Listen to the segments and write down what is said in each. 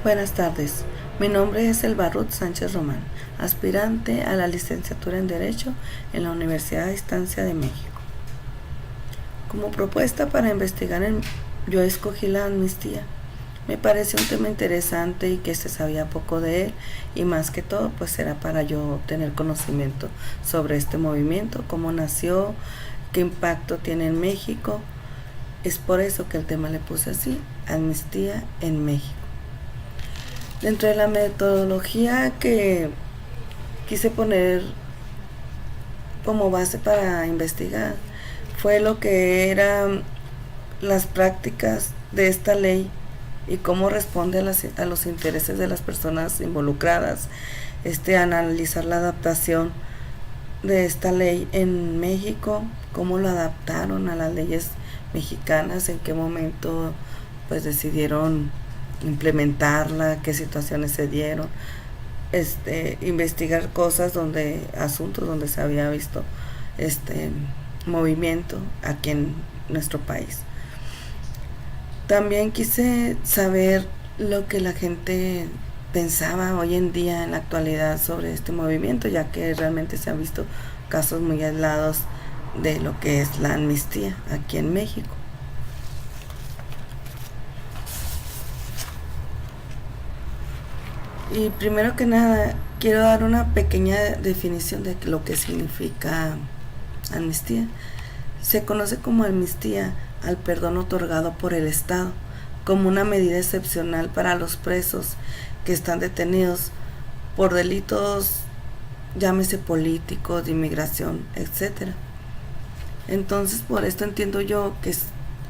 Buenas tardes, mi nombre es Elba Ruth Sánchez Román, aspirante a la licenciatura en Derecho en la Universidad de Estancia de México. Como propuesta para investigar, yo escogí la amnistía. Me pareció un tema interesante y que se sabía poco de él, y más que todo pues era para yo tener conocimiento sobre este movimiento, cómo nació, qué impacto tiene en México. Es por eso que el tema le puse así, amnistía en México. Dentro de la metodología que quise poner como base para investigar fue lo que eran las prácticas de esta ley y cómo responde a los intereses de las personas involucradas, analizar la adaptación de esta ley en México, cómo lo adaptaron a las leyes mexicanas, en qué momento pues decidieron implementarla, qué situaciones se dieron, investigar asuntos donde se había visto movimiento aquí en nuestro país. También quise saber lo que la gente pensaba hoy en día en la actualidad sobre este movimiento, ya que realmente se han visto casos muy aislados de lo que es la amnistía aquí en México. Y primero que nada, quiero dar una pequeña definición de lo que significa amnistía. Se conoce como amnistía al perdón otorgado por el Estado como una medida excepcional para los presos que están detenidos por delitos, llámese políticos, de inmigración, etc. Entonces, por esto entiendo yo que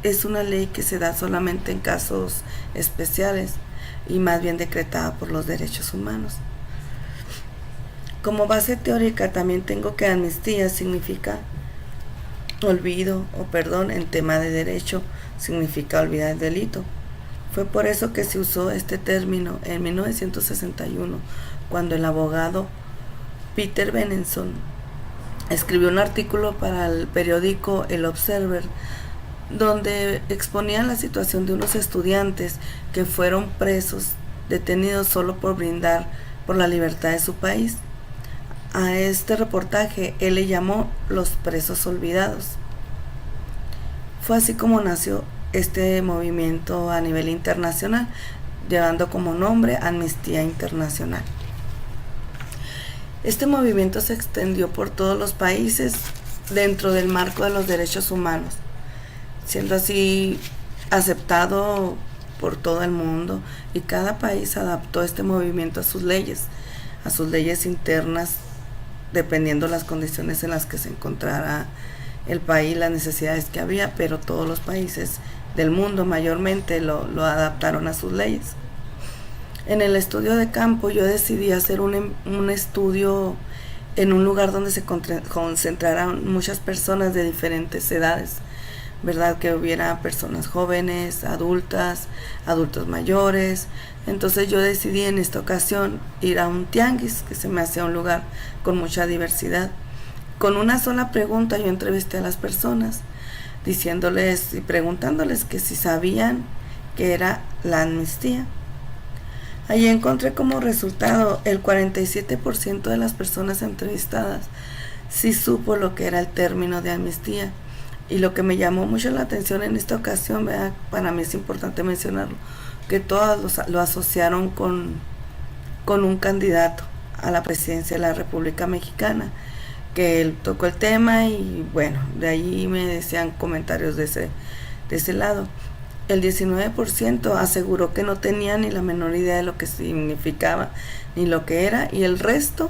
es una ley que se da solamente en casos especiales y más bien decretada por los derechos humanos. Como base teórica también tengo que amnistía significa olvido o perdón en tema de derecho, significa olvidar el delito. Fue por eso que se usó este término en 1961, cuando el abogado Peter Benenson escribió un artículo para el periódico El Observer, donde exponían la situación de unos estudiantes que fueron detenidos solo por brindar por la libertad de su país. A este reportaje él le llamó Los presos olvidados. Fue así como nació este movimiento a nivel internacional, llevando como nombre Amnistía Internacional. Este movimiento se extendió por todos los países dentro del marco de los derechos humanos, siendo así aceptado por todo el mundo, y cada país adaptó este movimiento a sus leyes internas, dependiendo las condiciones en las que se encontrara el país, las necesidades que había, pero todos los países del mundo mayormente lo adaptaron a sus leyes. En el estudio de campo yo decidí hacer un estudio en un lugar donde se concentraran muchas personas de diferentes edades, ¿verdad? Que hubiera personas jóvenes, adultos mayores. Entonces yo decidí en esta ocasión ir a un tianguis, que se me hacía un lugar con mucha diversidad. Con una sola pregunta yo entrevisté a las personas, diciéndoles y preguntándoles que si sabían qué era la amnistía. Allí encontré como resultado el 47% de las personas entrevistadas sí supo lo que era el término de amnistía. Y lo que me llamó mucho la atención en esta ocasión, ¿verdad? Para mí es importante mencionarlo, que todos lo asociaron con un candidato a la presidencia de la República Mexicana, que él tocó el tema, y bueno, de ahí me decían comentarios de ese lado. El 19% aseguró que no tenía ni la menor idea de lo que significaba ni lo que era, y el resto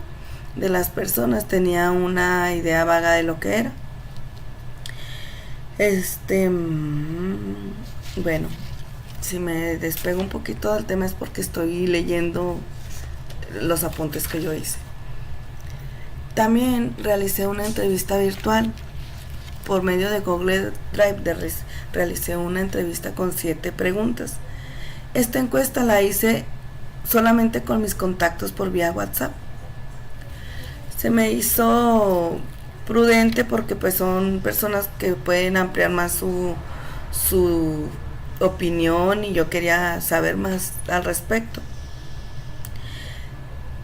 de las personas tenía una idea vaga de lo que era. Bueno, si me despego un poquito del tema es porque estoy leyendo los apuntes que yo hice. También realicé una entrevista virtual por medio de Google Drive. Realicé una entrevista con 7 preguntas. Esta encuesta la hice solamente con mis contactos por vía WhatsApp. Se me hizo prudente porque pues son personas que pueden ampliar más su opinión, y yo quería saber más al respecto.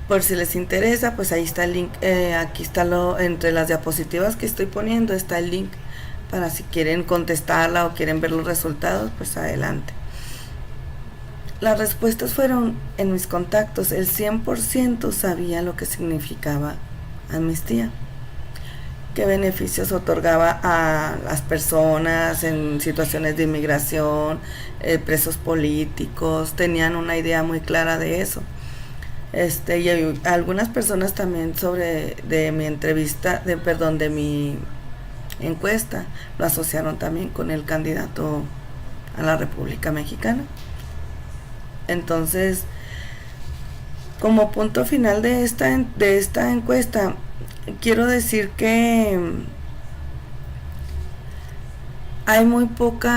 Por si les interesa, pues ahí está el link, aquí está entre las diapositivas que estoy poniendo está el link para si quieren contestarla o quieren ver los resultados, pues adelante. Las respuestas fueron en mis contactos, el 100% sabía lo que significaba amnistía, qué beneficios otorgaba a las personas en situaciones de inmigración, presos políticos, tenían una idea muy clara de eso. Y algunas personas también de mi entrevista, de mi encuesta, lo asociaron también con el candidato a la República Mexicana. Entonces, como punto final de esta encuesta, quiero decir que hay muy poco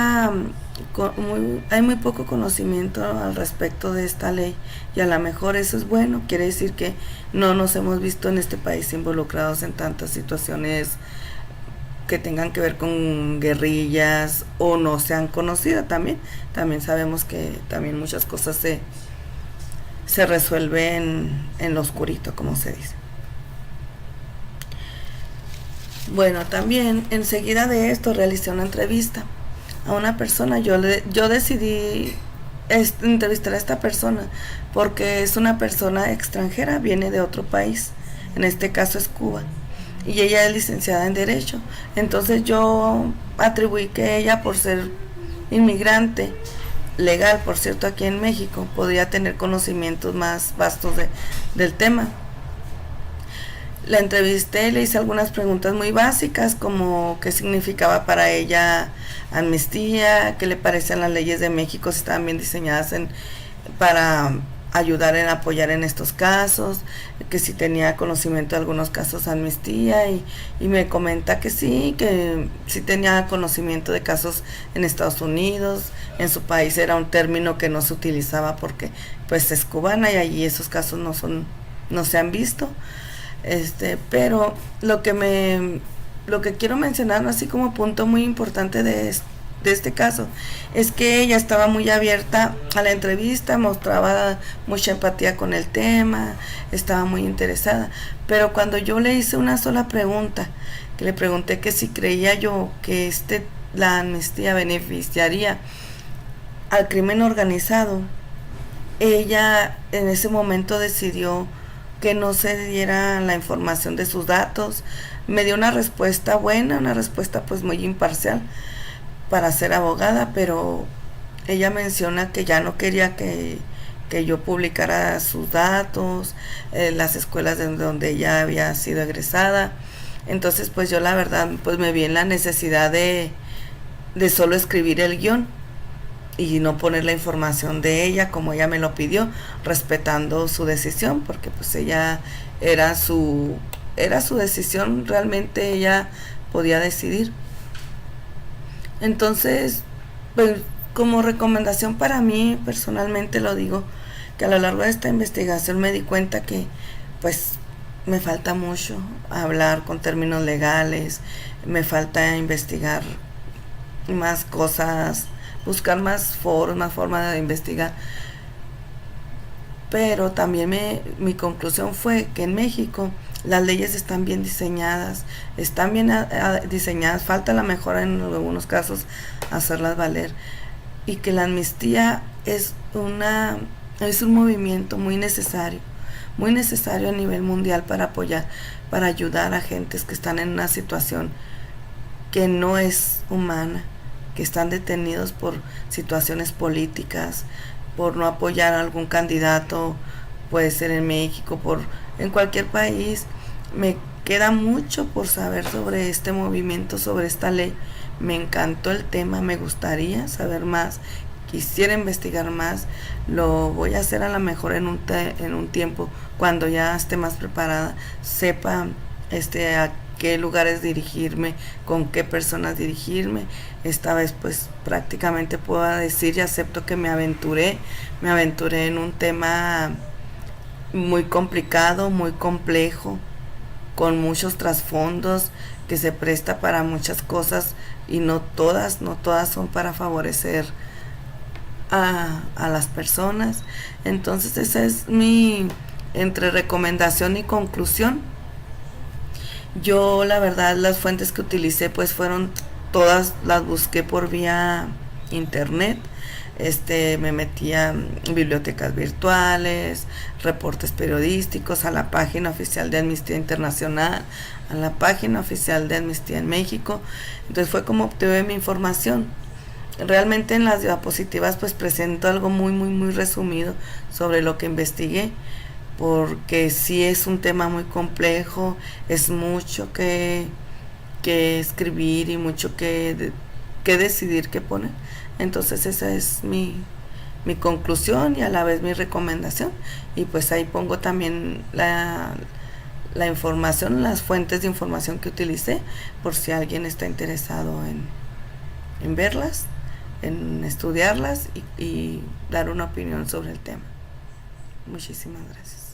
conocimiento al respecto de esta ley, y a lo mejor eso es bueno, quiere decir que no nos hemos visto en este país involucrados en tantas situaciones que tengan que ver con guerrillas o no sean conocidas. También sabemos que también muchas cosas se resuelven en lo oscurito, como se dice. Bueno, también enseguida de esto realicé una entrevista a una persona. Yo decidí entrevistar a esta persona porque es una persona extranjera, viene de otro país, en este caso es Cuba, y ella es licenciada en Derecho. Entonces yo atribuí que ella, por ser inmigrante legal, por cierto, aquí en México, podría tener conocimientos más vastos del tema. La entrevisté, le hice algunas preguntas muy básicas, como qué significaba para ella amnistía, qué le parecían las leyes de México, si estaban bien diseñadas para ayudar en apoyar en estos casos, que si tenía conocimiento de algunos casos de amnistía, y me comenta que sí tenía conocimiento de casos en Estados Unidos. En su país era un término que no se utilizaba porque pues es cubana y allí esos casos no se han visto. Pero lo que quiero mencionar así como punto muy importante de este caso es que ella estaba muy abierta a la entrevista, mostraba mucha empatía con el tema, estaba muy interesada, pero cuando yo le hice una sola pregunta, que le pregunté que si creía yo que la amnistía beneficiaría al crimen organizado, ella en ese momento decidió que no se diera la información de sus datos. Me dio una respuesta buena, una respuesta pues muy imparcial para ser abogada, pero ella menciona que ya no quería que yo publicara sus datos, las escuelas de donde ella había sido egresada. Entonces pues yo la verdad pues me vi en la necesidad de solo escribir el guión y no poner la información de ella como ella me lo pidió, respetando su decisión, porque pues ella era su decisión, realmente ella podía decidir. Entonces, pues como recomendación para mí, personalmente lo digo, que a lo largo de esta investigación me di cuenta que pues me falta mucho hablar con términos legales, me falta investigar más cosas, buscar más foros, más formas de investigar. Pero también mi conclusión fue que en México las leyes están bien diseñadas, falta la mejora en algunos casos, hacerlas valer, y que la amnistía es un movimiento muy necesario a nivel mundial para apoyar, para ayudar a gentes que están en una situación que no es humana, que están detenidos por situaciones políticas, por no apoyar a algún candidato, puede ser en México, en cualquier país. Me queda mucho por saber sobre este movimiento, sobre esta ley. Me encantó el tema, me gustaría saber más, quisiera investigar más. Lo voy a hacer a lo mejor en un tiempo, cuando ya esté más preparada, sepa a qué lugares dirigirme, con qué personas dirigirme. Esta vez pues prácticamente puedo decir y acepto que me aventuré en un tema muy complicado, muy complejo, con muchos trasfondos, que se presta para muchas cosas, y no todas son para favorecer a las personas. Entonces esa es mi entre recomendación y conclusión, yo la verdad las fuentes que utilicé pues fueron todas, las busqué por vía internet. Me metía en bibliotecas virtuales, reportes periodísticos, a la página oficial de Amnistía Internacional, a la página oficial de Amnistía en México. Entonces fue como obtuve mi información. Realmente en las diapositivas pues presento algo muy resumido sobre lo que investigué, porque sí es un tema muy complejo, es mucho que escribir y mucho que decidir qué poner. Entonces esa es mi conclusión y a la vez mi recomendación. Y pues ahí pongo también la información, las fuentes de información que utilicé, por si alguien está interesado en verlas, en estudiarlas y dar una opinión sobre el tema. Muchísimas gracias.